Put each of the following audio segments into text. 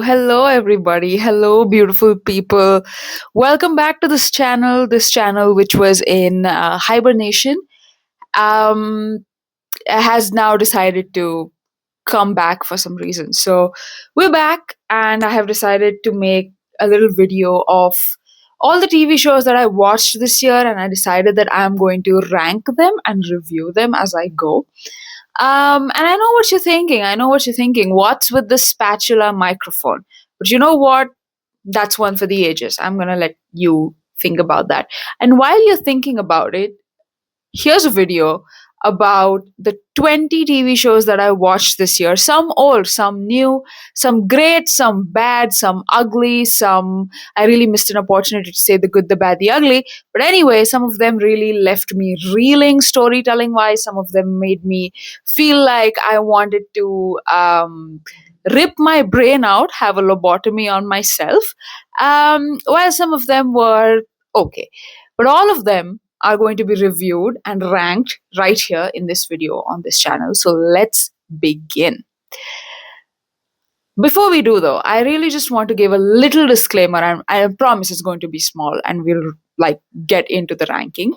hello everybody. Hello beautiful people. Welcome back to this channel which was in hibernation. Um has now decided to come back for some reason. So we're back and I have decided to make a little video of all the TV shows that I watched this year, and I decided that I'm going to rank them and review them as I go. And I know what you're thinking. I know what you're thinking. What's with the spatula microphone? But you know what? That's one for the ages. I'm going to let you think about that. And while you're thinking about it, here's a video about the 20 TV shows that I watched this year. Some old, some new, some great, some bad, some ugly, some I really missed an opportunity to say the good, the bad, the ugly. But anyway, some of them really left me reeling storytelling wise. Some of them made me feel like I wanted to rip my brain out, have a lobotomy on myself. While some of them were okay. But all of them are going to be reviewed and ranked right here in this video on this channel. So let's begin. Before we do though, I really just want to give a little disclaimer, and I promise it's going to be small and we'll like get into the ranking.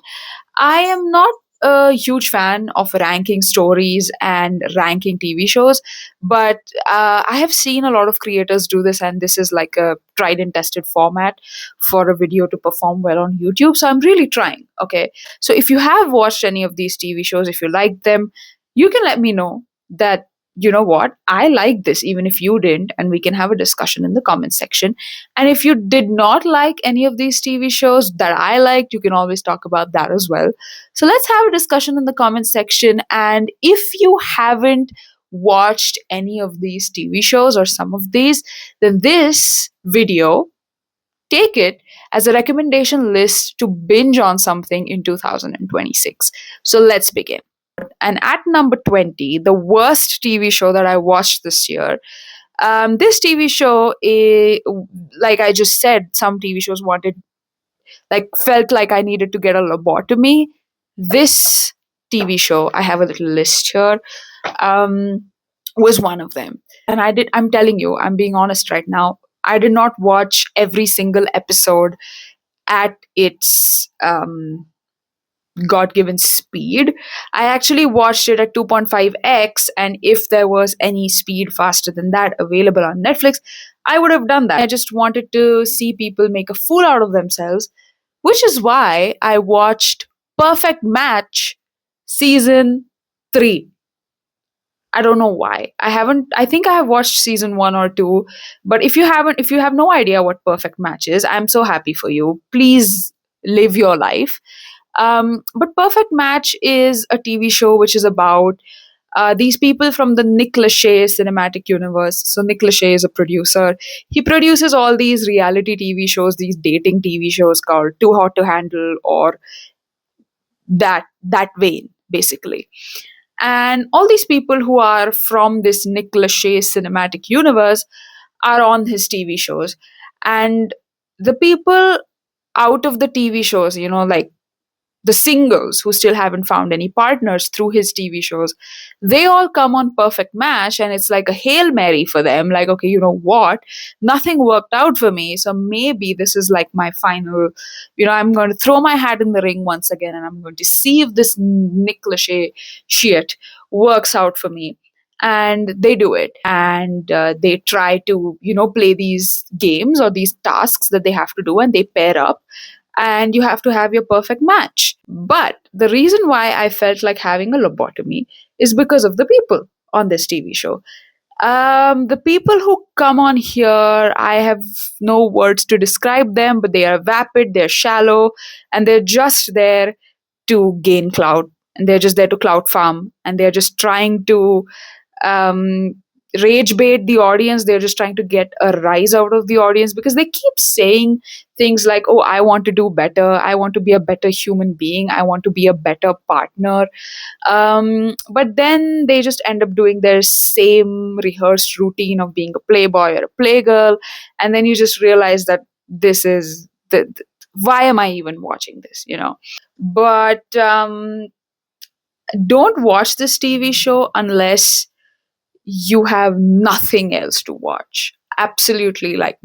I am not a huge fan of ranking stories and ranking TV shows, but I have seen a lot of creators do this, and this is like a tried and tested format for a video to perform well on YouTube. So I'm really trying. Okay. So if you have watched any of these TV shows, if you like them, you can let me know that, you know what, I like this, even if you didn't, and we can have a discussion in the comment section. And if you did not like any of these TV shows that I liked, you can always talk about that as well. So let's have a discussion in the comment section. And if you haven't watched any of these TV shows or some of these, then this video, take it as a recommendation list to binge on something in 2026. So let's begin. And at number 20, the worst TV show that I watched this year. This TV show, like I just said, some TV shows felt like I needed to get a lobotomy. This TV show, I have a little list here, was one of them. And I'm telling you, I'm being honest right now, I did not watch every single episode at its God given speed. I actually watched it at 2.5x, and if there was any speed faster than that available on Netflix, I would have done that. I just wanted to see people make a fool out of themselves, which is why I watched Perfect Match season 3. I don't know why. I think I have watched season 1 or 2, but if you have no idea what Perfect Match is, I'm so happy for you. Please live your life. But Perfect Match is a TV show which is about these people from the Nick Lachey cinematic universe. So Nick Lachey is a producer. He produces all these reality TV shows, these dating TV shows called Too Hot to Handle, or that vein, basically. And all these people who are from this Nick Lachey cinematic universe are on his TV shows. And the people out of the TV shows, like the singles who still haven't found any partners through his TV shows, they all come on Perfect Match, and it's like a Hail Mary for them. Like, okay, you know what? Nothing worked out for me. So maybe this is like my final, I'm going to throw my hat in the ring once again, and I'm going to see if this Nick Lachey shit works out for me. And they do it, and they try to, play these games or these tasks that they have to do, and they pair up, and you have to have your perfect match. But the reason why I felt like having a lobotomy is because of the people on this TV show. The people who come on here, I have no words to describe them, but they are vapid, they're shallow, and they're just there to gain clout. And they're just there to clout farm, and they're just trying to um, rage bait the audience. They're just trying to get a rise out of the audience because they keep saying things like, oh, I want to do better, I want to be a better human being, I want to be a better partner. But then they just end up doing their same rehearsed routine of being a playboy or a playgirl, and then you just realize that this is why am I even watching this, but don't watch this TV show unless you have nothing else to watch. absolutely like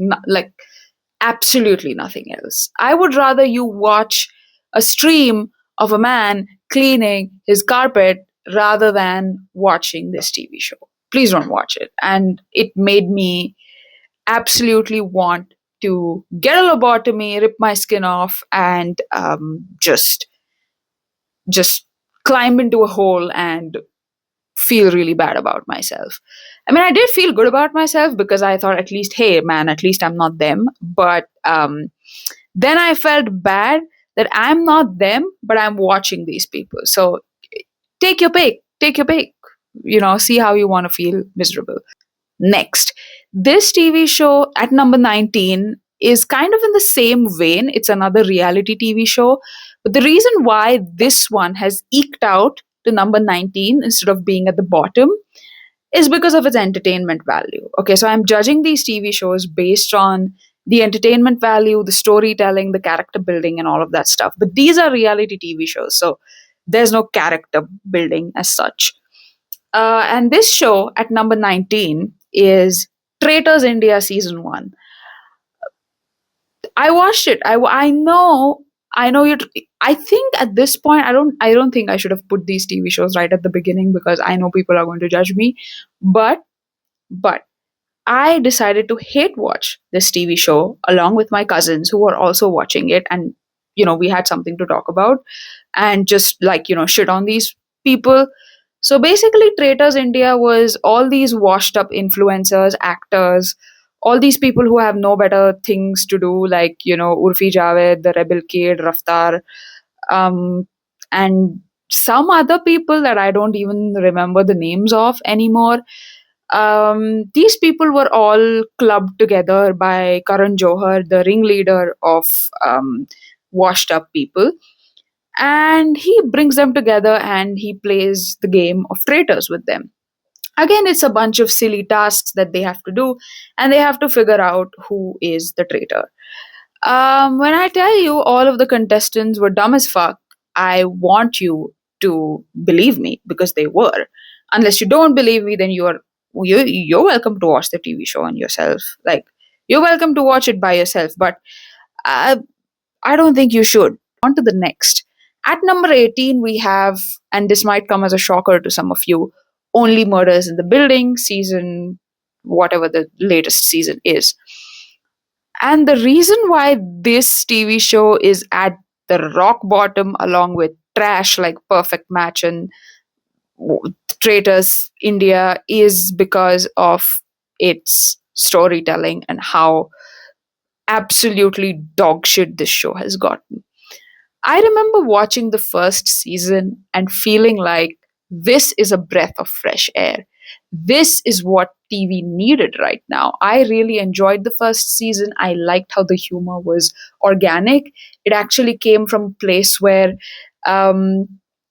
absolutely nothing else. I would rather you watch a stream of a man cleaning his carpet rather than watching this TV show. Please don't watch it. And it made me absolutely want to get a lobotomy, rip my skin off, and just climb into a hole and feel really bad about myself. I mean, I did feel good about myself because I thought, at least, hey, man, at least I'm not them. But then I felt bad that I'm not them, but I'm watching these people. So take your pick, take your pick. See how you want to feel miserable. Next, this TV show at number 19 is kind of in the same vein. It's another reality TV show. But the reason why this one has eked out to number 19 instead of being at the bottom is because of its entertainment value. Okay, so I'm judging these TV shows based on the entertainment value, the storytelling, the character building, and all of that stuff. But these are reality TV shows, so there's no character building as such. And this show at number 19 is Traitors India season 1. I watched it. I know you. I think at this point, I don't think I should have put these TV shows right at the beginning because I know people are going to judge me. But I decided to hate watch this TV show along with my cousins who were also watching it, and we had something to talk about and just shit on these people. So basically, Traitors India was all these washed up influencers, actors, all these people who have no better things to do, like, Urfi Javed, the Rebel Kid, Raftar, um, and some other people that I don't even remember the names of anymore. These people were all clubbed together by Karan Johar, the ringleader of washed up people, and he brings them together and he plays the game of traitors with them. Again, it's a bunch of silly tasks that they have to do, and they have to figure out who is the traitor. When I tell you all of the contestants were dumb as fuck, I want you to believe me because they were. Unless you don't believe me, then you're welcome to watch the TV show on yourself. Like, you're welcome to watch it by yourself, but uh, I don't think you should. On to the next. At number 18, we have, and this might come as a shocker to some of you, Only Murders in the Building, season, whatever the latest season is. And the reason why this TV show is at the rock bottom, along with trash like Perfect Match and Traitors India, is because of its storytelling and how absolutely dog shit this show has gotten. I remember watching the first season and feeling like this is a breath of fresh air. This is what TV needed right now. I really enjoyed the first season. I liked how the humor was organic. It actually came from a place where um,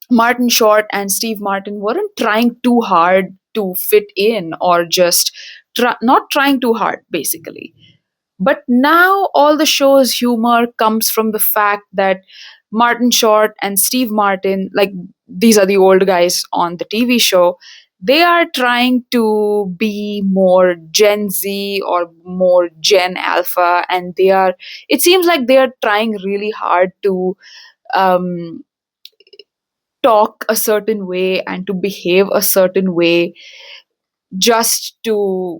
Martin Short and Steve Martin weren't trying too hard to fit in, or just not trying too hard, basically. But now all the show's humor comes from the fact that Martin Short and Steve Martin, like, these are the old guys on the TV show, they are trying to be more Gen Z or more Gen Alpha, and it seems like they are trying really hard to um, talk a certain way and to behave a certain way just to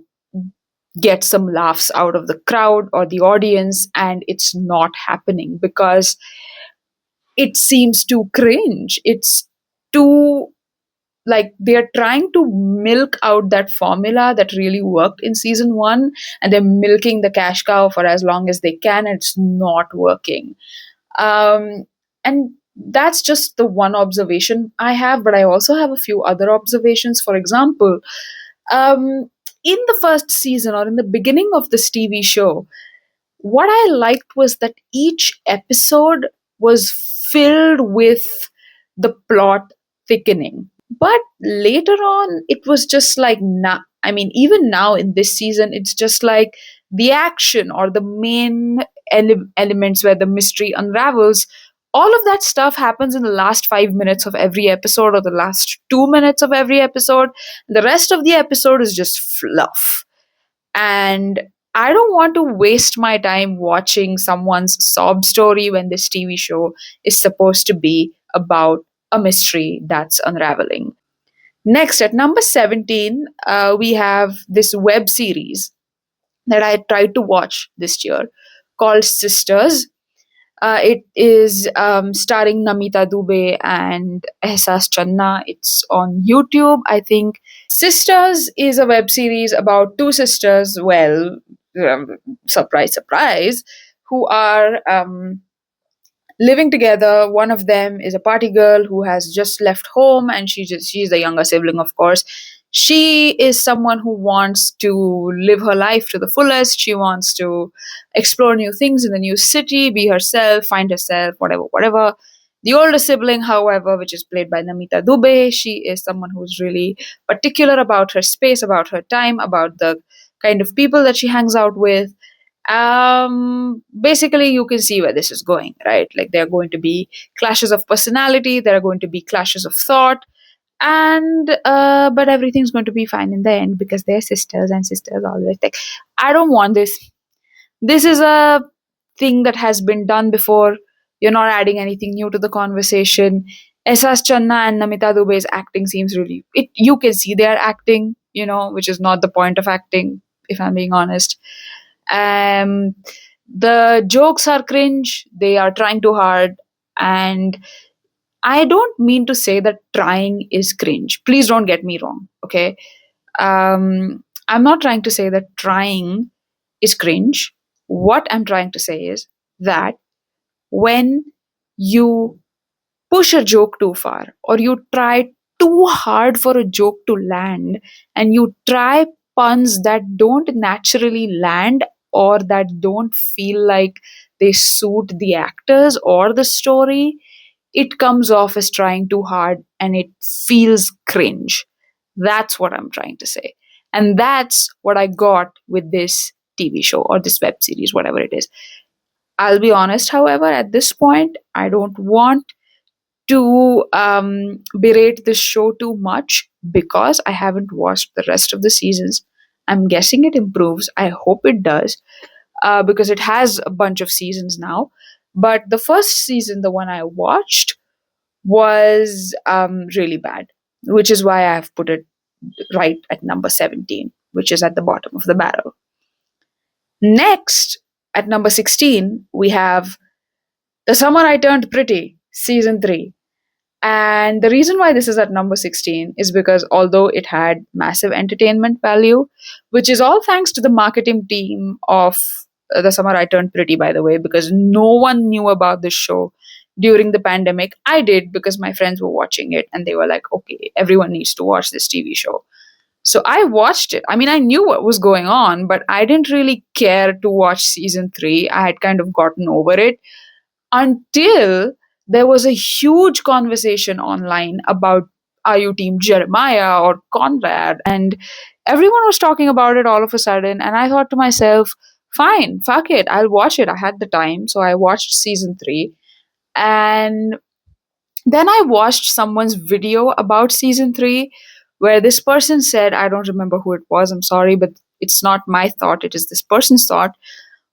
get some laughs out of the crowd or the audience, and it's not happening because it seems too cringe. It's too, like, they're trying to milk out that formula that really worked in season 1, and they're milking the cash cow for as long as they can, and it's not working. And that's just the one observation I have, but I also have a few other observations. For example, um, in the first season or in the beginning of this TV show, what I liked was that each episode was filled with the plot thickening. But later on, it was just like, I mean, even now in this season, it's just like the action or the main elements where the mystery unravels. All of that stuff happens in the last 5 minutes of every episode or the last 2 minutes of every episode. The rest of the episode is just fluff. And I don't want to waste my time watching someone's sob story when this TV show is supposed to be about a mystery that's unraveling. Next, at number 17, we have this web series that I tried to watch this year called Sisters. It is starring Namita Dubey and Ehsas Channa. It's on YouTube, I think. Sisters is a web series about two sisters, well, um, surprise, surprise, who are living together. One of them is a party girl who has just left home, and she's the younger sibling, of course. She is someone who wants to live her life to the fullest. She wants to explore new things in the new city, be herself, find herself, whatever, whatever. The older sibling, however, which is played by Namita Dubey, she is someone who's really particular about her space, about her time, about the kind of people that she hangs out with. Basically, you can see where this is going, right? Like, there are going to be clashes of personality, there are going to be clashes of thought, and but everything's going to be fine in the end because they're sisters, and sisters always like, I don't want this. This is a thing that has been done before. You're not adding anything new to the conversation. Esas Channa and Namita Dubey's acting seems really, you can see they are acting, which is not the point of acting, if I'm being honest. um, the jokes are cringe, they are trying too hard, and I don't mean to say that trying is cringe. Please don't get me wrong, okay? I'm not trying to say that trying is cringe. What I'm trying to say is that when you push a joke too far, or you try too hard for a joke to land, and you try puns that don't naturally land, or that don't feel like they suit the actors or the story, it comes off as trying too hard and it feels cringe. That's what I'm trying to say. And that's what I got with this TV show or this web series, whatever it is. I'll be honest, however, at this point, I don't want to berate this show too much because I haven't watched the rest of the seasons. I'm guessing it improves. I hope it does because it has a bunch of seasons now. But the first season, the one I watched, was really bad, which is why I have put it right at number 17, which is at the bottom of the barrel. Next, at number 16, we have The Summer I Turned Pretty, season 3. And the reason why this is at number 16 is because although it had massive entertainment value, which is all thanks to the marketing team of The Summer I Turned Pretty, by the way, because no one knew about this show during the pandemic. I did because my friends were watching it and they were like, okay, everyone needs to watch this TV show. So I watched it. I mean, I knew what was going on, but I didn't really care to watch season 3. I had kind of gotten over it until there was a huge conversation online about, are you team Jeremiah or Conrad? And everyone was talking about it all of a sudden. And I thought to myself, fine, fuck it, I'll watch it. I had the time. So I watched season 3. And then I watched someone's video about season 3 where this person said, I don't remember who it was, I'm sorry, but it's not my thought, it is this person's thought,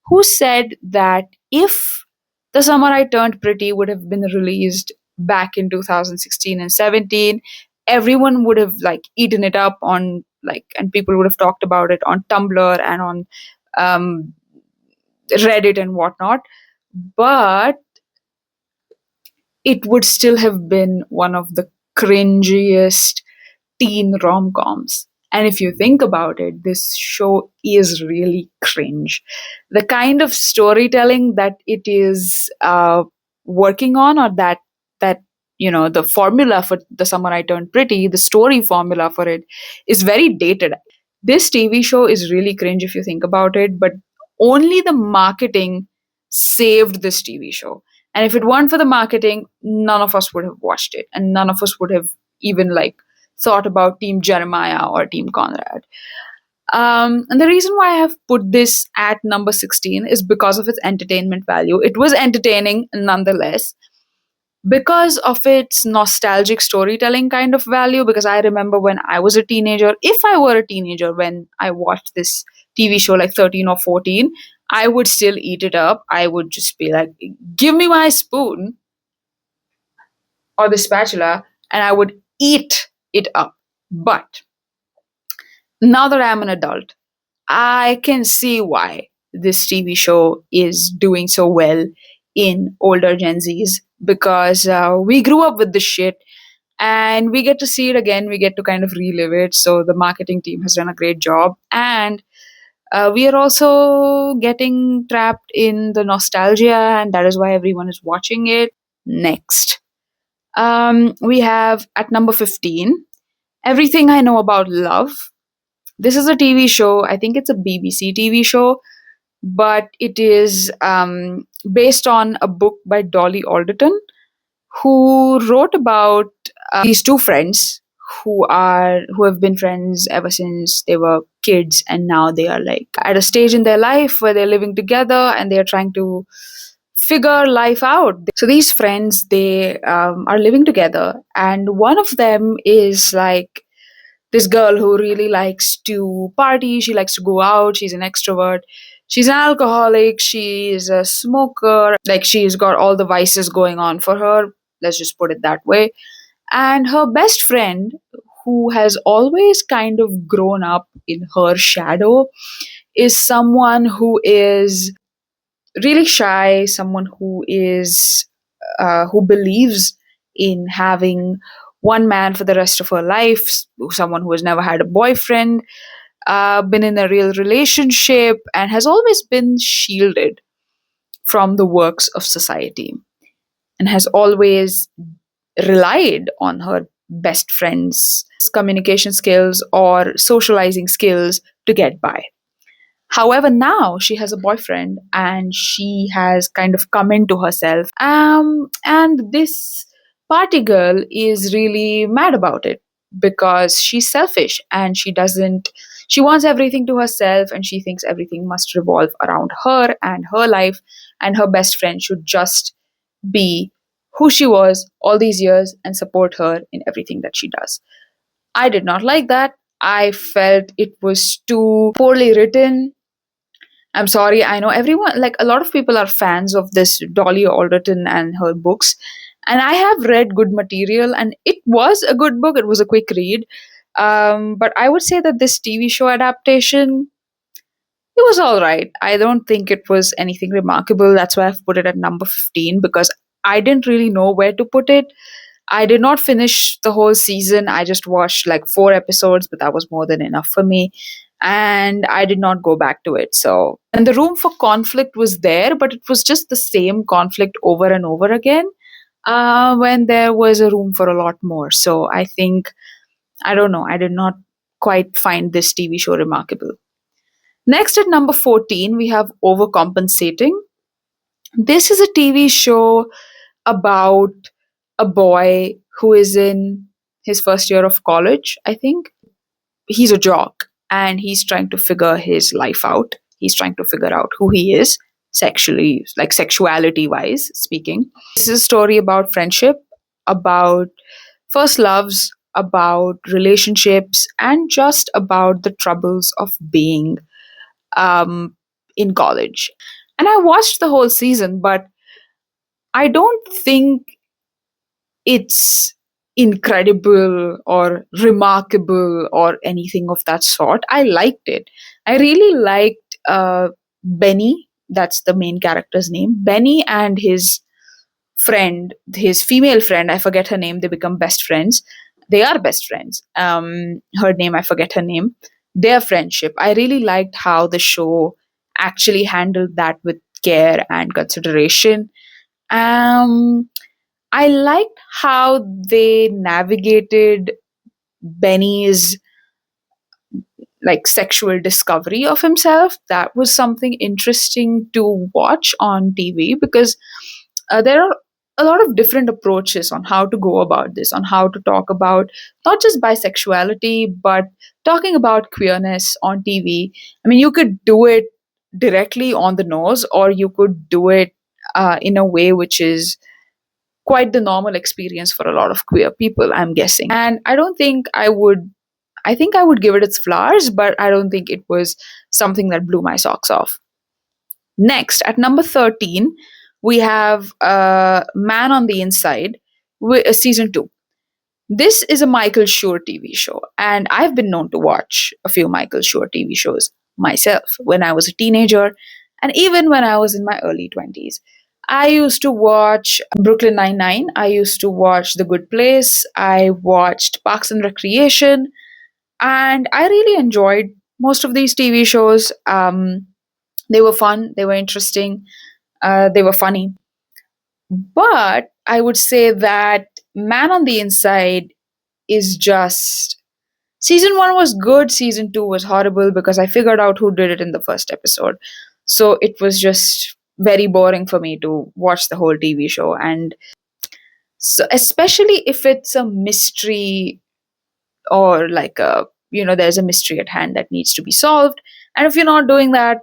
who said that if The Summer I Turned Pretty would have been released back in 2016 and 17, everyone would have like eaten it up on like, and people would have talked about it on Tumblr and on um, Reddit and whatnot. But it would still have been one of the cringiest teen rom coms. And if you think about it, this show is really cringe. The kind of storytelling that it is working on, or that the formula for The Summer I Turned Pretty, the story formula for it, is very dated. This TV show is really cringe if you think about it, but only the marketing saved this TV show. And if it weren't for the marketing, none of us would have watched it, and none of us would have even like thought about Team Jeremiah or Team Conrad. And the reason why I have put this at number 16 is because of its entertainment value. It was entertaining nonetheless because of its nostalgic storytelling kind of value. Because I remember when I was a teenager, if I were a teenager when I watched this TV show like 13 or 14, I would still eat it up. I would just be like, give me my spoon or the spatula, and I would eat it up. But now that I'm an adult, I can see why this TV show is doing so well in older Gen Zs, because we grew up with this shit and we get to see it again. We get to kind of relive it. So the marketing team has done a great job. And we are also getting trapped in the nostalgia, and that is why everyone is watching it. Next, we have at number 15, Everything I Know About Love. This is a TV show. I think it's a BBC TV show, but it is based on a book by Dolly Alderton, who wrote about these two friends who have been friends ever since they were kids, and now they are like at a stage in their life where they're living together and they're trying to figure life out. So these friends, they are living together, and one of them is like this girl who really likes to party. She likes to go out. She's an extrovert. She's an alcoholic. She's a smoker. Like, she's got all the vices going on for her. Let's just put it that way. And her best friend, who has always kind of grown up in her shadow, is someone who is really shy, someone who believes in having one man for the rest of her life, someone who has never had a boyfriend, been in a real relationship, and has always been shielded from the works of society, and has always relied on her best friend's communication skills or socializing skills to get by. However, now she has a boyfriend and she has kind of come into herself. And this party girl is really mad about it because she's selfish and she wants everything to herself, and she thinks everything must revolve around her and her life, and her best friend should just be who she was all these years and support her in everything that she does. I did not like that. I felt it was too poorly written. I'm sorry. I know everyone, like a lot of people are fans of this Dolly Alderton and her books. And I have read good material, and it was a good book. It was a quick read. But I would say that this TV show adaptation, it was all right. I don't think it was anything remarkable. That's why I've put it at number 15, because I didn't really know where to put it. I did not finish the whole season. I just watched like 4 episodes, but that was more than enough for me. And I did not go back to it. So, and the room for conflict was there, but it was just the same conflict over and over again, when there was a room for a lot more. So I think, I don't know, I did not quite find this TV show remarkable. Next, at number 14, we have Overcompensating. This is a TV show about a boy who is in his first year of college, I think. He's a jock and he's trying to figure his life out. He's trying to figure out who he is sexually, like sexuality wise speaking. This is a story about friendship, about first loves, about relationships, and just about the troubles of being in college. And I watched the whole season, but I don't think it's incredible or remarkable or anything of that sort. I liked it. I really liked Benny. That's the main character's name. Benny and his friend, his female friend, I forget her name. They become best friends. They are best friends. Her name, I forget her name. Their friendship. I really liked how the show actually handled that with care and consideration. Um, I liked how they navigated Benny's like sexual discovery of himself. That was something interesting to watch on TV, because there are a lot of different approaches on how to go about this, on how to talk about not just bisexuality, but talking about queerness on TV. I mean, you could do it directly on the nose, or you could do it in a way which is quite the normal experience for a lot of queer people, I'm guessing. And I don't think I would I think I would give it its flowers, but I don't think it was something that blew my socks off. Next, at number 13, we have Man on the Inside, season 2. This is a Michael Schur TV show, and I've been known to watch a few Michael Schur TV shows myself when I was a teenager and even when I was in my early 20s. I used to watch Brooklyn Nine-Nine, I used to watch The Good Place, I watched Parks and Recreation, and I really enjoyed most of these TV shows. They were fun, they were interesting, they were funny. But I would say that Man on the Inside is just. Season 1 was good, season 2 was horrible because I figured out who did it in the first episode. So it was just very boring for me to watch the whole TV show. And so, especially if it's a mystery or like there's a mystery at hand that needs to be solved. And if you're not doing that,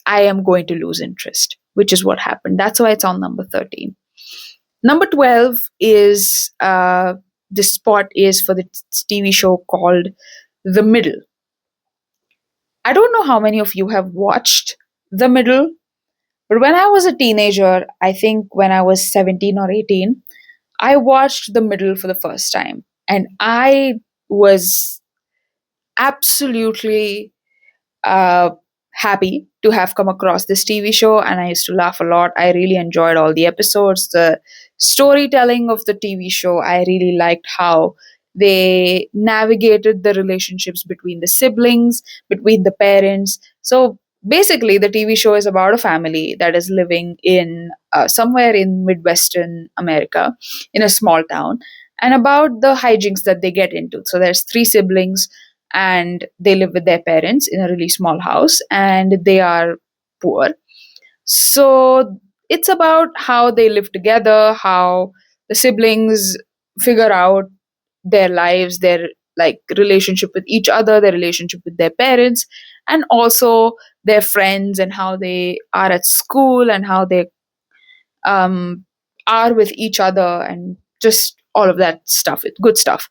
I am going to lose interest, which is what happened. That's why it's on number 13. Number 12 is this spot is for the TV show called The Middle. I don't know how many of you have watched The Middle, but when I was a teenager, I think when I was 17 or 18, I watched The Middle for the first time. And I was absolutely uh, happy to have come across this TV show, and I used to laugh a lot. I really enjoyed all the episodes, the storytelling of the TV show. I really liked how they navigated the relationships between the siblings, between the parents. So basically, the TV show is about a family that is living in somewhere in Midwestern America in a small town, and about the hijinks that they get into. So there's three siblings and they live with their parents in a really small house and they are poor. So it's about how they live together, how the siblings figure out their lives, their like relationship with each other, their relationship with their parents, and also their friends and how they are at school and how they um, are with each other and just all of that stuff. It's good stuff.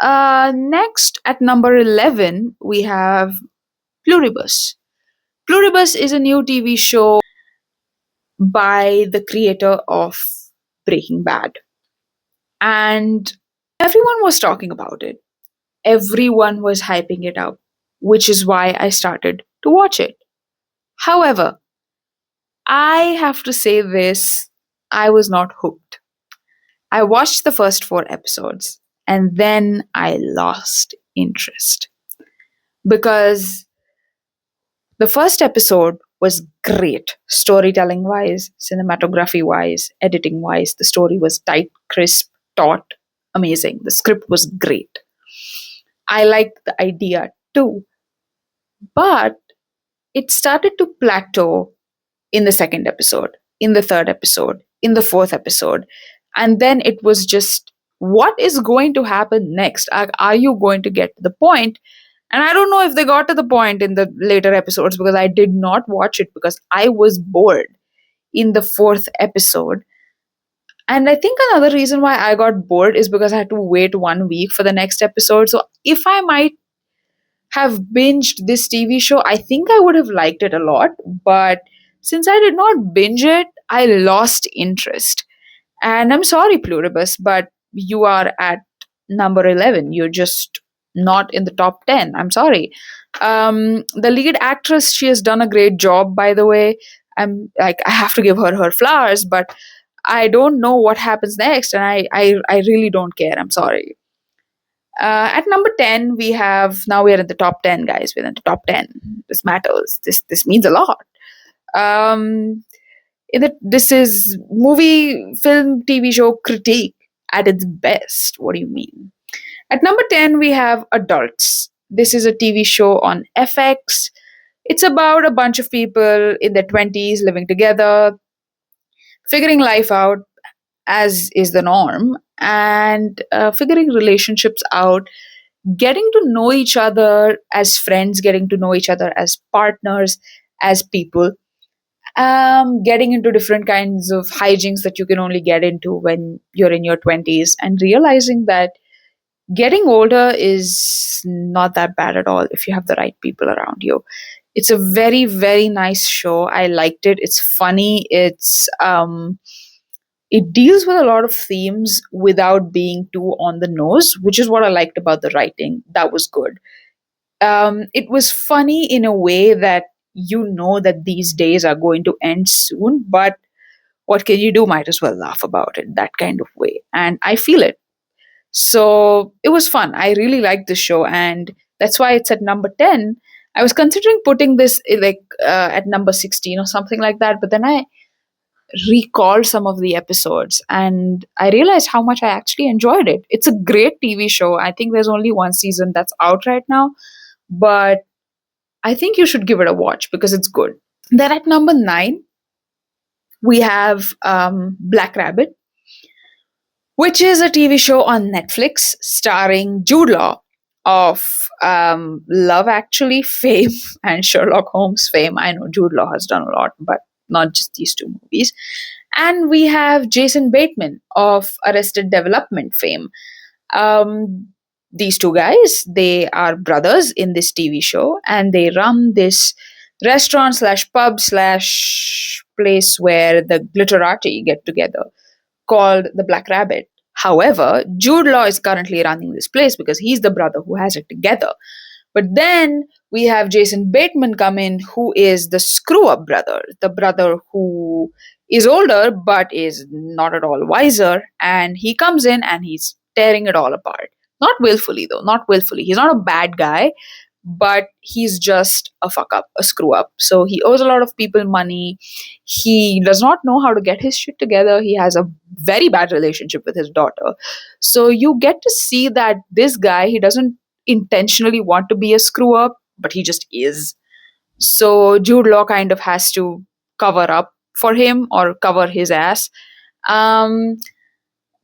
Next, at number 11, we have Pluribus. Pluribus is a new TV show by the creator of Breaking Bad. And everyone was talking about it. Everyone was hyping it up, which is why I started to watch it. However, I have to say this, I was not hooked. I watched the first 4 episodes and then I lost interest because the first episode was great, storytelling wise, cinematography wise, editing wise. The story was tight, crisp, taut, amazing. The script was great. I liked the idea too. But it started to plateau in the second episode, in the third episode, in the fourth episode. And then it was just, what is going to happen next? Are you going to get to the point? And I don't know if they got to the point in the later episodes because I did not watch it because I was bored in the fourth episode. And I think another reason why I got bored is because I had to wait 1 week for the next episode. So if I might have binged this TV show, I think I would have liked it a lot. But since I did not binge it, I lost interest. And I'm sorry, Pluribus, but you are at number 11. You're just not in the top 10. I'm sorry. The lead actress, she has done a great job, by the way. I have to give her flowers, but I don't know what happens next, and I really don't care. I'm sorry. At number 10, we have, now we're in the top 10, guys. We're in the top 10. This matters. This means a lot. Um, this is movie, film, TV show critique at its best. What do you mean? At number 10, we have Adults. This is a TV show on FX. It's about a bunch of people in their 20s living together, figuring life out as is the norm, and figuring relationships out, getting to know each other as friends, getting to know each other as partners, as people, getting into different kinds of hijinks that you can only get into when you're in your 20s, and realizing that Getting older is not that bad at all if you have the right people around you. It's a very, very nice show. I liked it. It's funny. It deals with a lot of themes without being too on the nose, which is what I liked about the writing. That was good. It was funny in a way that you know that these days are going to end soon, but what can you do? Might as well laugh about it, that kind of way. And I feel it. So it was fun. I really liked this show, and that's why it's at number 10. I was considering putting this at number 16 or something like that, but then I recalled some of the episodes and I realized how much I actually enjoyed it. It's a great TV show. I think there's only one season that's out right now, but I think you should give it a watch because it's good. Then at number 9, we have Black Rabbit, which is a TV show on Netflix starring Jude Law of Love Actually fame and Sherlock Holmes fame. I know Jude Law has done a lot, but not just these two movies. And we have Jason Bateman of Arrested Development fame. Um, these two guys, they are brothers in this TV show, and they run this restaurant slash pub slash place where the glitterati get together, called the Black Rabbit. However, Jude Law is currently running this place because he's the brother who has it together. But then we have Jason Bateman come in, who is the screw up brother, the brother who is older but is not at all wiser. And he comes in and he's tearing it all apart. Not willfully, though, not willfully. He's not a bad guy, but he's just a fuck up, a screw up. So he owes a lot of people money. He does not know how to get his shit together. He has a very bad relationship with his daughter. So you get to see that this guy, he doesn't intentionally want to be a screw up, but he just is. So Jude Law kind of has to cover up for him or cover his ass. Um,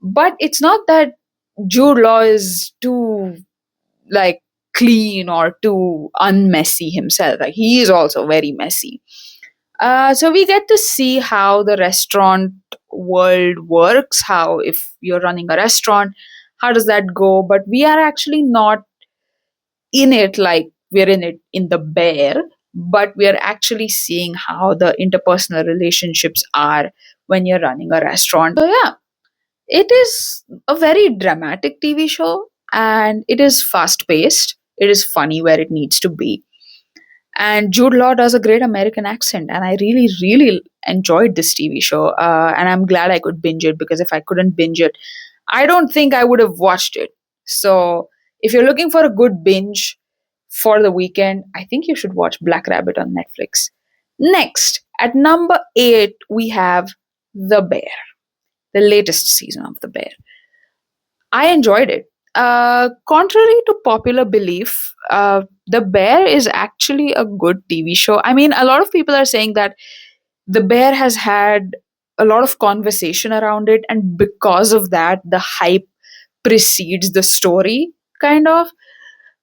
but it's not that Jude Law is too like clean or too unmessy himself. Like he is also very messy. So we get to see how the restaurant world works. How if you're running a restaurant, how does that go? But we are actually not in it like we're in it in the Bear, but we are actually seeing how the interpersonal relationships are when you're running a restaurant. So yeah, it is a very dramatic TV show and it is fast paced. It is funny where it needs to be. And Jude Law does a great American accent, and I really, really enjoyed this TV show. And I'm glad I could binge it because if I couldn't binge it, I don't think I would have watched it. So if you're looking for a good binge for the weekend, I think you should watch Black Rabbit on Netflix. Next, at number 8, we have The Bear, the latest season of The Bear. I enjoyed it. Contrary to popular belief, The Bear is actually a good TV show. I mean, a lot of people are saying that The Bear has had a lot of conversation around it, and because of that, the hype precedes the story, kind of.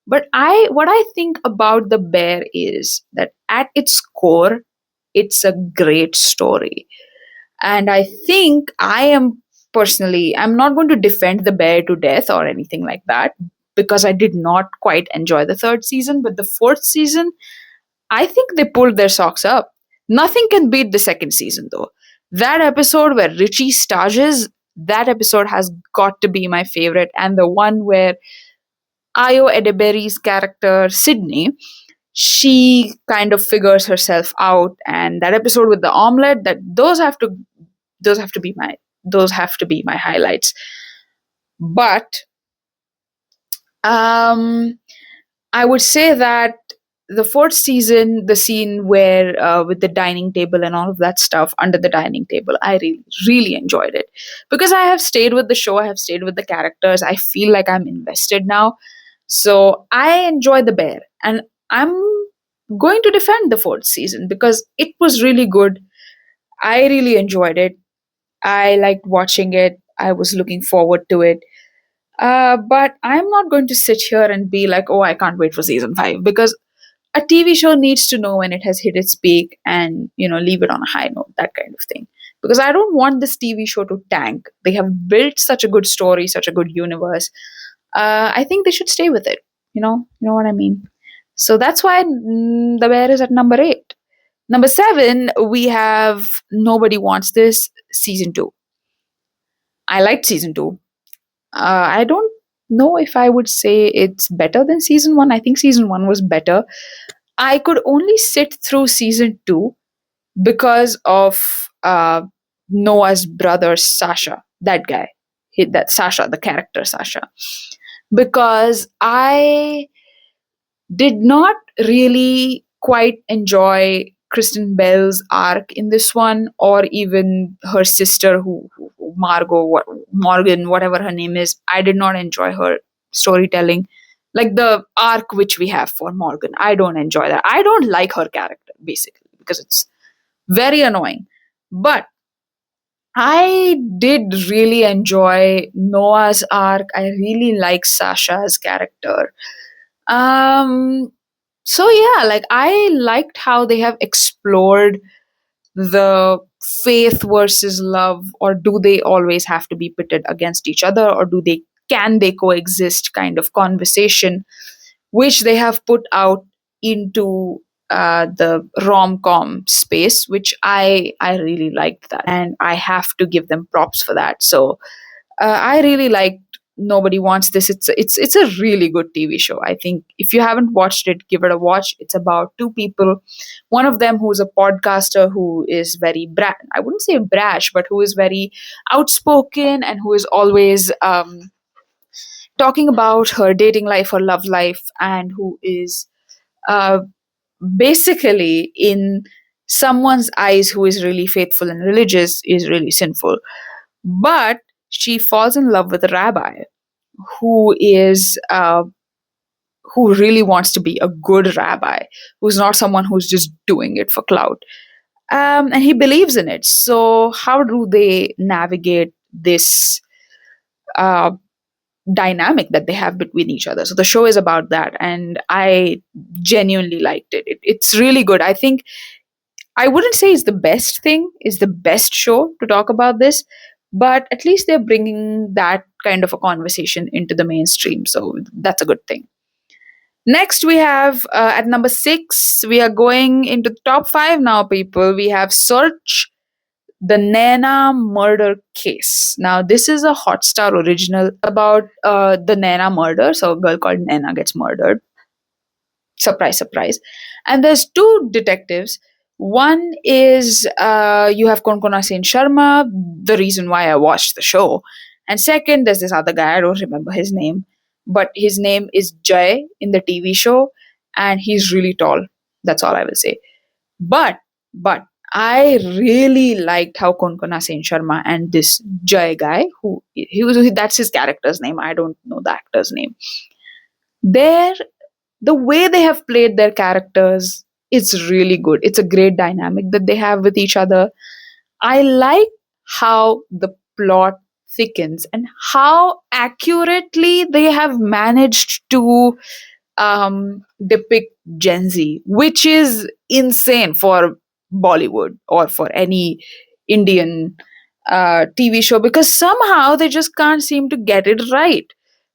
But what I think about The Bear is that at its core, it's a great story. And I think I'm not going to defend The Bear to death or anything like that because I did not quite enjoy the third season. But the fourth season, I think they pulled their socks up. Nothing can beat the second season, though. That episode where Richie stages, that episode has got to be my favorite. And the one where Ayo Edeberry's character, Sydney, she kind of figures herself out. And that episode with the omelette, those have to be my highlights. But I would say that the fourth season, the scene where with the dining table and all of that stuff under the dining table, I really, really enjoyed it because I have stayed with the show, I have stayed with the characters, I feel like I'm invested now. So I enjoy The Bear, and I'm going to defend the fourth season because it was really good. I really enjoyed it. I liked watching it. I was looking forward to it. But I'm not going to sit here and be like, oh, I can't wait for season 5 because a TV show needs to know when it has hit its peak and, leave it on a high note, that kind of thing. Because I don't want this TV show to tank. They have built such a good story, such a good universe. I think they should stay with it. You know what I mean. So that's why The Bear is at number 8. Number 7, we have Nobody Wants This season 2. I liked season 2. I don't know if I would say it's better than season 1. I think season 1 was better. I could only sit through season 2 because of Noah's brother Sasha, that guy, that Sasha, the character Sasha, because I did not really quite enjoy Kristen Bell's arc in this one, or even her sister, Margot, Morgan, whatever her name is. I did not enjoy her storytelling, like the arc which we have for Morgan. I don't enjoy that. I don't like her character basically because it's very annoying. But I did really enjoy Noah's arc. I really like Sasha's character. Um, so yeah, like I liked how they have explored the faith versus love, or do they always have to be pitted against each other, or can they coexist kind of conversation, which they have put out into the rom-com space, which I really liked that, and I have to give them props for that. So I really liked Nobody Wants This. It's a really good TV show. I think if you haven't watched it, give it a watch. It's about two people. One of them who's a podcaster who is very I wouldn't say brash, but who is very outspoken and who is always talking about her dating life, her love life, and who is uh, basically in someone's eyes who is really faithful and religious is really sinful. But she falls in love with a rabbi who is who really wants to be a good rabbi, who's not someone who's just doing it for clout. And he believes in it. So how do they navigate this uh, dynamic that they have between each other? So the show is about that, and I genuinely liked it's really good. I think I wouldn't say it's the best thing, is the best show to talk about this, but at least they're bringing that kind of a conversation into the mainstream. So that's a good thing. Next, we have at number 6, we are going into the top 5 now, people. We have Search, the Naina murder case. Now, this is a Hotstar original about the Naina murder. So, a girl called Naina gets murdered. Surprise, surprise. And there's two detectives. One is you have Konkona Sen Sharma, the reason why I watched the show. And second, there's this other guy, I don't remember his name, but his name is Jay in the TV show, and he's really tall. That's all I will say. But I really liked how Konkona Sen Sharma and this Jay guy, that's his character's name. I don't know the actor's name. Their the way they have played their characters is really good. It's a great dynamic that they have with each other. I like how the plot thickens and how accurately they have managed to depict Gen Z, which is insane for Bollywood or for any Indian TV show, because somehow they just can't seem to get it right.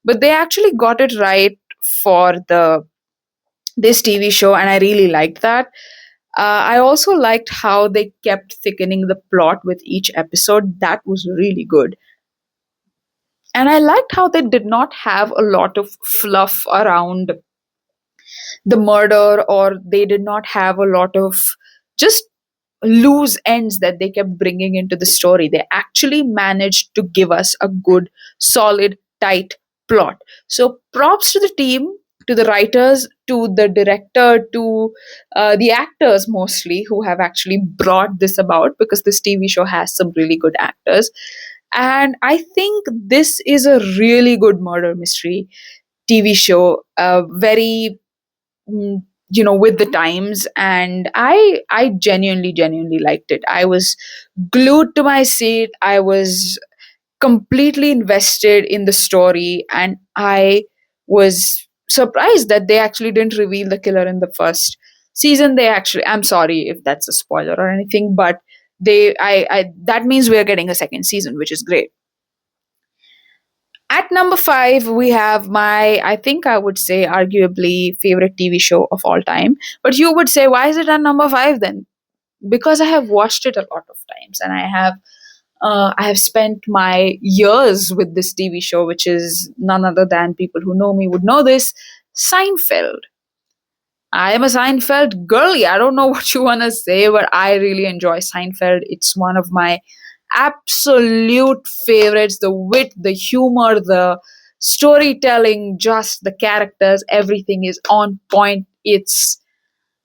But they actually got it right for the this TV show, and I really liked that. I also liked how they kept thickening the plot with each episode. That was really good. And I liked how they did not have a lot of fluff around the murder, or they did not have a lot of just loose ends that they kept bringing into the story. They actually managed to give us a good, solid, tight plot. So props to the team, to the writers, to the director, to the actors mostly, who have actually brought this about, because this TV show has some really good actors. And I think this is a really good murder mystery TV show, very with the times, and I genuinely liked it. I was glued to my seat. I was completely invested in the story, and I was surprised that they actually didn't reveal the killer in the first season. They actually, I'm sorry if that's a spoiler or anything, but they I that means we're getting a second season, which is great. At number five, we have my, I think I would say, arguably favorite TV show of all time. But you would say, why is it at number five then? Because I have watched it a lot of times, and I have spent my years with this TV show, which is none other than people who know me would know this, Seinfeld. I am a Seinfeld girly. I don't know what you want to say, but I really enjoy Seinfeld. It's one of my absolute favorites. The wit, the humor, the storytelling, just the characters, everything is on point. It's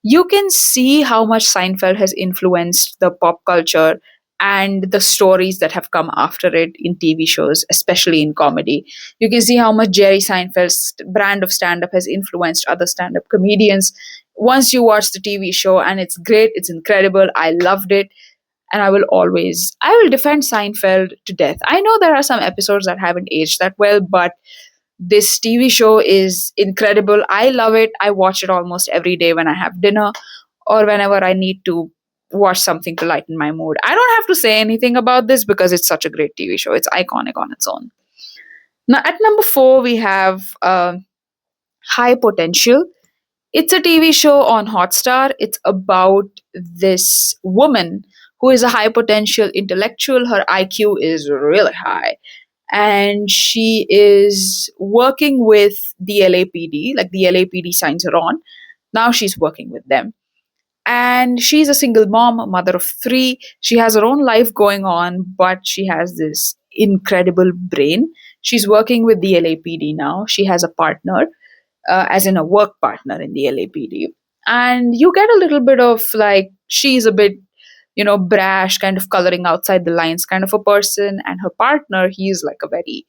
you can see how much Seinfeld has influenced the pop culture and the stories that have come after it in TV shows, especially in comedy. You can see how much Jerry Seinfeld's brand of stand up has influenced other stand up comedians. Once you watch the TV show, and it's great, it's incredible, I loved it, and I will defend Seinfeld to death. I know there are some episodes that haven't aged that well, but this TV show is incredible. I love it. I watch it almost every day when I have dinner or whenever I need to watch something to lighten my mood. I don't have to say anything about this because it's such a great TV show. It's iconic on its own. Now, at number four, we have High Potential. It's a TV show on Hotstar. It's about this woman who is a high potential intellectual. Her IQ is really high, and she is working with the LAPD, like the LAPD signs her on. Now she's working with them. And she's a single mom, a mother of three. She has her own life going on, but she has this incredible brain. She's working with the LAPD now. She has a partner, as in a work partner in the LAPD. And you get a little bit of like, she's a bit, brash, kind of coloring outside the lines kind of a person. And her partner, he's like a very,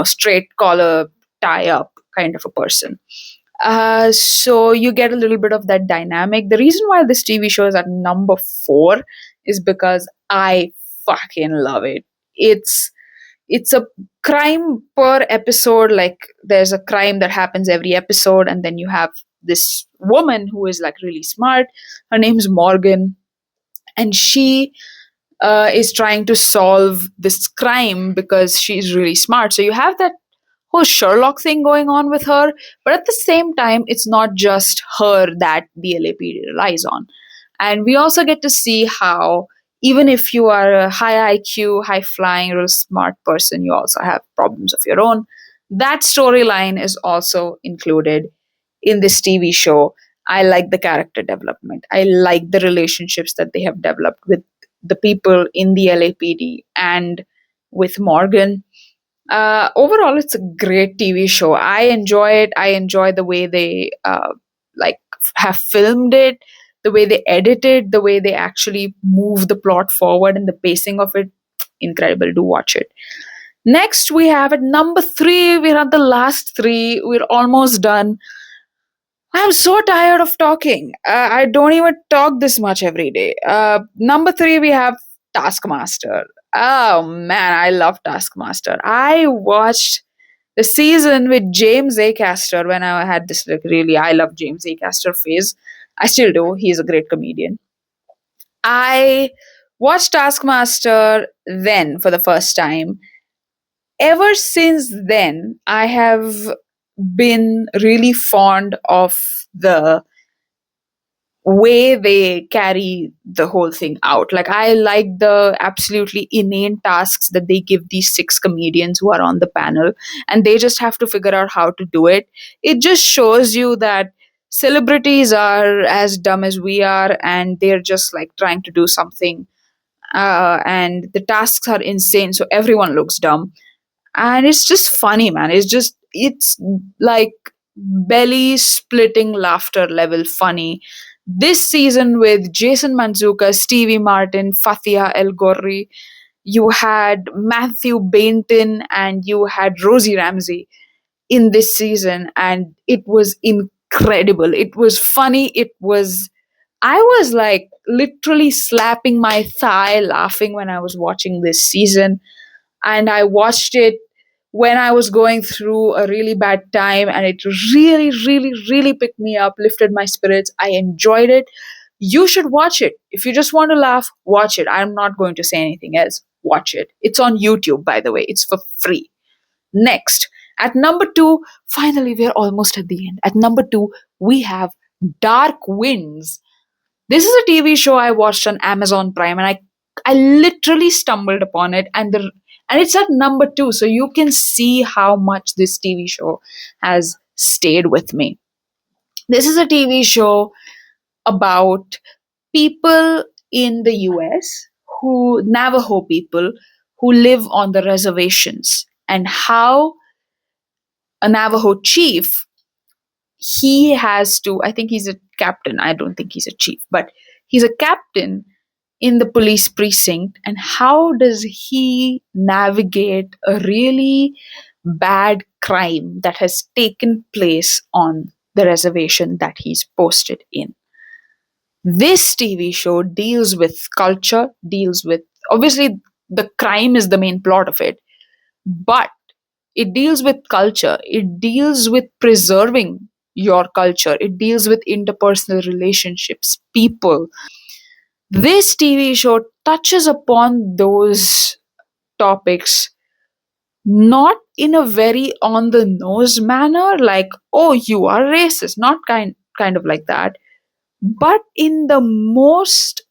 straight collar, tie up kind of a person. So you get a little bit of that dynamic. The reason why this TV show is at number four is because I fucking love it. It's a crime per episode. Like there's a crime that happens every episode, and then you have this woman who is like really smart. Her name's Morgan, and she is trying to solve this crime because she's really smart. So you have that whole Sherlock thing going on with her, but at the same time, it's not just her that the LAPD relies on. And we also get to see how, even if you are a high IQ, high flying, real smart person, you also have problems of your own. That storyline is also included in this TV show. I like the character development. I like the relationships that they have developed with the people in the LAPD and with Morgan. Overall, it's a great TV show. I enjoy it. I enjoy the way they like have filmed it, the way they edit it, the way they actually move the plot forward, and the pacing of it. Incredible. Do watch it. Next, we have at number three. We're at the last three. We're almost done. I'm so tired of talking. I don't even talk this much every day. Number three, we have Taskmaster. Oh man, I love Taskmaster. I watched the season with James Acaster when I had this like really I love James Acaster phase. I still do. He's a great comedian. I watched Taskmaster then for the first time. Ever since then, I have been really fond of the way they carry the whole thing out. Like, I like the absolutely inane tasks that they give these six comedians who are on the panel, and they just have to figure out how to do it. It just shows you that celebrities are as dumb as we are, and they're just like trying to do something. And the tasks are insane, so everyone looks dumb, and it's just funny, man. It's like belly splitting laughter level funny. This season with Jason Manzuka, Stevie Martin, Fathia El Gorri, you had Matthew Bainton, and you had Rosie Ramsey in this season, and it was incredible. It was funny. I was like literally slapping my thigh laughing when I was watching this season, and I watched it when I was going through a really bad time, and it really, really, really picked me up, lifted my spirits. I enjoyed it. You should watch it. If you just want to laugh, watch it. I'm not going to say anything else. Watch it. It's on YouTube, by the way. It's for free. Next, at number two, finally, we're almost at the end. At number two, we have Dark Winds. This is a TV show I watched on Amazon Prime, and I literally stumbled upon it, and it's at number two, so you can see how much this TV show has stayed with me. This is a TV show about people in the US who Navajo people who live on the reservations, and how a Navajo chief, he has to, I think he's a captain, I don't think he's a chief, but he's a captain in the police precinct, and how does he navigate a really bad crime that has taken place on the reservation that he's posted in. This TV show deals with culture, deals with, obviously, the crime is the main plot of it, but it deals with culture, it deals with preserving your culture, it deals with interpersonal relationships, people. This TV show touches upon those topics not in a very on the nose manner, like, oh, you are racist, not kind of like that, but in the most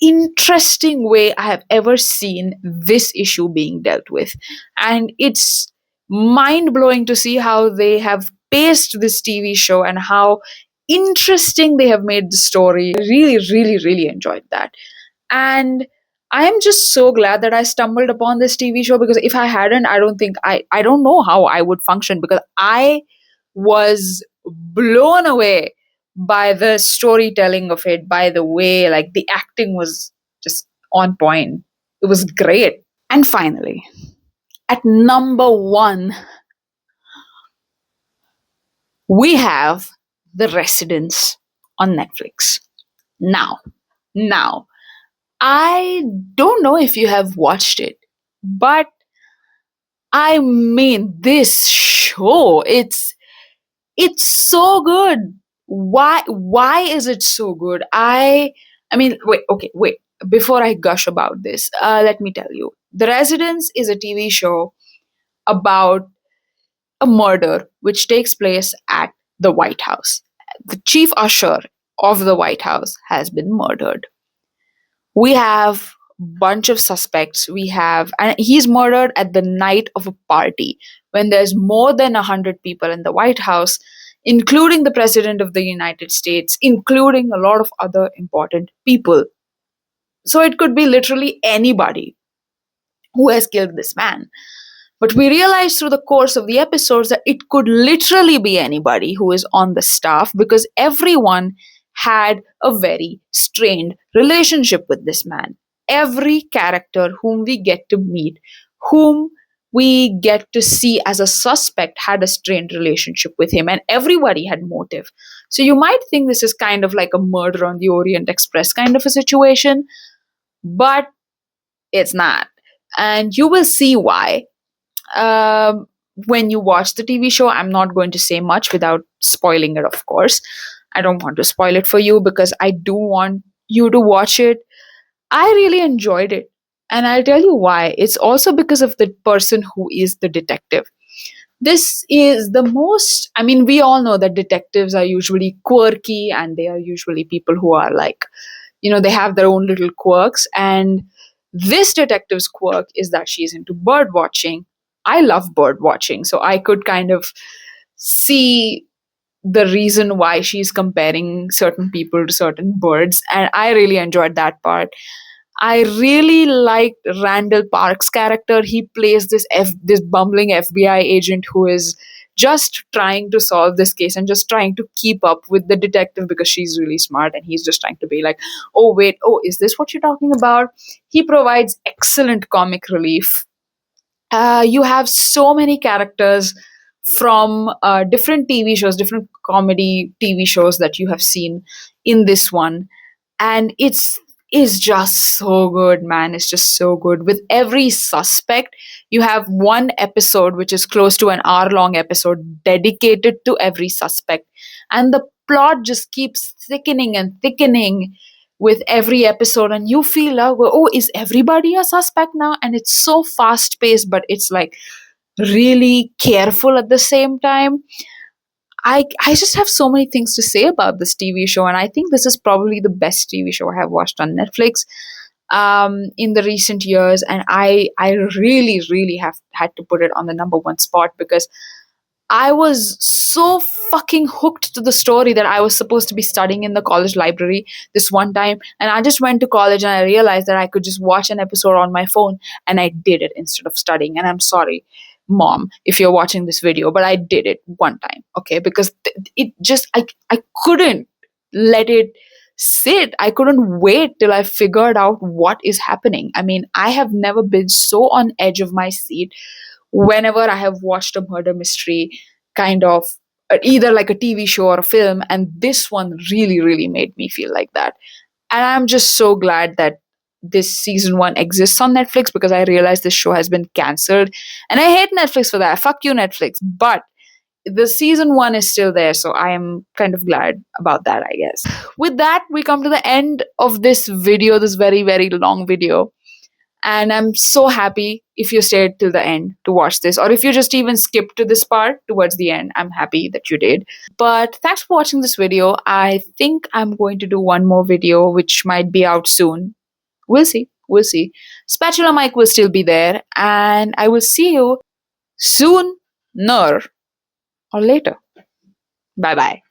interesting way I have ever seen this issue being dealt with. And it's mind blowing to see how they have paced this TV show and how interesting they have made the story. I really, really, really enjoyed that. And I am just so glad that I stumbled upon this TV show, because if I hadn't, I don't think I don't know how I would function, because I was blown away by the storytelling of it, by the way, like, the acting was just on point. It was great. And finally, at number one, we have The Residence on Netflix. Now, I don't know if you have watched it, but I mean, this show, it's so good. Why is it so good? I mean, wait. Before I gush about this, let me tell you. The Residence is a TV show about a murder which takes place at the White House. The chief usher of the White House has been murdered. We have bunch of suspects. We have, and he's murdered at the night of a party when there's more than 100 people in the White House, including the president of the United States, including a lot of other important people. So it could be literally anybody who has killed this man. But we realized through the course of the episodes that it could literally be anybody who is on the staff, because everyone had a very strained relationship with this man. Every character whom we get to meet, whom we get to see as a suspect, had a strained relationship with him, and everybody had motive. So you might think this is kind of like a Murder on the Orient Express kind of a situation, but it's not. And you will see why when you watch the TV show. I'm not going to say much without spoiling it, of course. I don't want to spoil it for you because I do want you to watch it. I really enjoyed it. And I'll tell you why. It's also because of the person who is the detective. This is the most, I mean, we all know that detectives are usually quirky, and they are usually people who are like, they have their own little quirks. And this detective's quirk is that she's into bird watching. I love bird watching, so I could kind of see the reason why she's comparing certain people to certain birds, and I really enjoyed that part. I really liked Randall Park's character. He plays this bumbling FBI agent who is just trying to solve this case and just trying to keep up with the detective because she's really smart, and he's just trying to be like, oh wait, oh, is this what you're talking about? He provides excellent comic relief. You have so many characters from different TV shows, different comedy TV shows that you have seen in this one, and it's is just so good, man. It's just so good. With every suspect, you have one episode which is close to an hour long episode dedicated to every suspect, and the plot just keeps thickening and thickening with every episode, and you feel like, oh, is everybody a suspect now? And it's so fast paced, but it's like really careful at the same time. I just have so many things to say about this TV show, and I think this is probably the best TV show I have watched on Netflix in the recent years, and I really really have had to put it on the number one spot because I was so fucking hooked to the story that I was supposed to be studying in the college library this one time. And I just went to college and I realized that I could just watch an episode on my phone, and I did it instead of studying. And I'm sorry, mom, if you're watching this video, but I did it one time, okay? Because it just, I couldn't let it sit. I couldn't wait till I figured out what is happening. I mean, I have never been so on edge of my seat whenever I have watched a murder mystery kind of either like a TV show or a film, and this one really, really made me feel like that. And I'm just so glad that this season one exists on Netflix because I realized this show has been cancelled. And I hate Netflix for that. Fuck you, Netflix. But the season one is still there, so I am kind of glad about that, I guess. With that, we come to the end of this video, this very, very long video. And I'm so happy if you stayed till the end to watch this, or if you just even skipped to this part towards the end. I'm happy that you did. But thanks for watching this video. I think I'm going to do one more video, which might be out soon. We'll see. We'll see. Spatula mic will still be there, and I will see you soon, or later. Bye bye.